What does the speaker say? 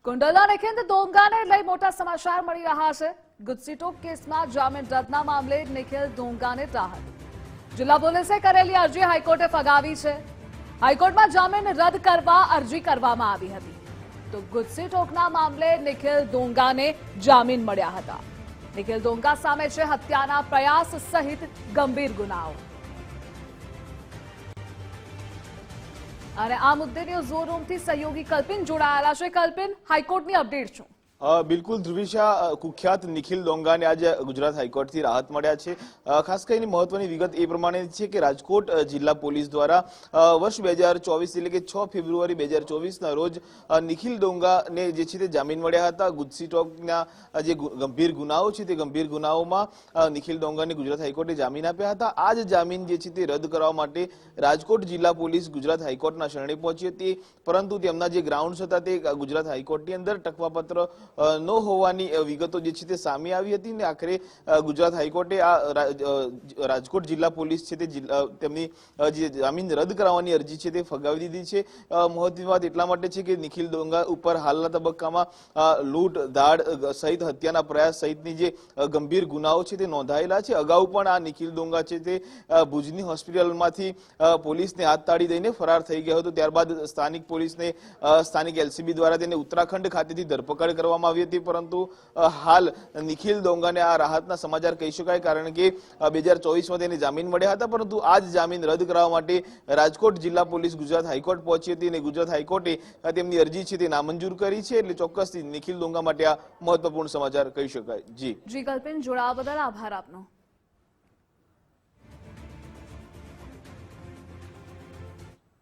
કુંડલા નિખિલ દોંગાને લઈ મોટા સમાચાર મળી રહ્યા છે। ગુજસીટોક કેસમાં જામીન રદના મામલે નિખિલ દોંગાને રાહત। જિલ્લા પોલીસે કરેલી અરજી હાઈકોર્ટે ફગાવી છે। હાઈકોર્ટમાં જામીન રદ કરવા અરજી કરવામાં આવી હતી તો ગુજસીટોકના મામલે નિખિલ દોંગાને જામીન મળ્યા હતા। નિખિલ દોંગા સામે છે હત્યાના પ્રયાસ સહિત ગંભીર ગુનાઓ। અને આ મુદ્દે ન્યૂઝ રૂમથી સહયોગી કલ્પિન જોડાયેલા છે। કલ્પિન, હાઈકોર્ટની અપડેટ શું? બિલકુલ ધ્રુવિશા, કુખ્યાત નિખિલ દોંગાને આજે ગુજરાત હાઈકોર્ટથી રાહત મળ્યા છે। ખાસ કરીને મહત્વની વિગત એ પ્રમાણે છે કે રાજકોટ જિલ્લા પોલીસ દ્વારા વર્ષ 2024 એટલે કે 6 ફેબ્રુઆરી 2024ના રોજ નિખિલ દોંગાને જે છે તે જામીન મળ્યા હતા। ગુજસીટોકના જે ગંભીર ગુનાઓ છે તે ગંભીર ગુનાઓમાં નિખિલ દોંગાને ગુજરાત હાઈકોર્ટે જામીન આપ્યા હતા। આ જ જામીન જે છે તે રદ કરવા માટે રાજકોટ જિલ્લા પોલીસ ગુજરાત હાઈકોર્ટના શરણે પહોંચી હતી, પરંતુ તેમના જે ગ્રાઉન્ડ્સ હતા તે ગુજરાત હાઈકોર્ટની અંદર ટકવાપત્ર ન હોવાની વિગતો જે છે તે સામે આવી હતી ને આખરે ગુજરાત હાઈકોર્ટે આ રાજકોટ જિલ્લા પોલીસ છે તે તેમની જે જામીન રદ કરાવવાની અરજી છે તે ફગાવી દીધી છે। મહત્વની વાત એટલા માટે છે કે નિખિલ દોંગા ઉપર હાલના તબક્કામાં લૂંટ ધાડ સહિત હત્યાના પ્રયાસ સહિતની જે ગંભીર ગુનાઓ છે તે નોંધાયેલા છે। અગાઉ પણ આ નિખિલ દોંગા છે તે ભુજની હોસ્પિટલમાંથી પોલીસને હાથ તાળી દઈને ફરાર થઈ ગયો હતો। ત્યારબાદ સ્થાનિક પોલીસને સ્થાનિક એલસીબી દ્વારા તેને ઉત્તરાખંડ ખાતેથી ધરપકડ કરવામાં આવી હતી, પરંતુ હાલ નિખિલ દોંગાને આ રાહતના સમાચાર કહી શકાય, કારણ કે 2024માં તેને જામીન મળ્યા હતા, પરંતુ આ જ જામીન રદ કરાવવા માટે રાજકોટ જિલ્લા પોલીસ ગુજરાત હાઈકોર્ટ પહોંચી હતી અને ગુજરાત હાઈકોર્ટે તેમની અરજી છે તે નામંજૂર કરી છે। એટલે ચોક્કસથી નિખિલ દોંગા માટે આ મહત્વપૂર્ણ સમાચાર કહી શકાય। જી કલ્પિન, જોડાવા બદલ આભાર આપનો।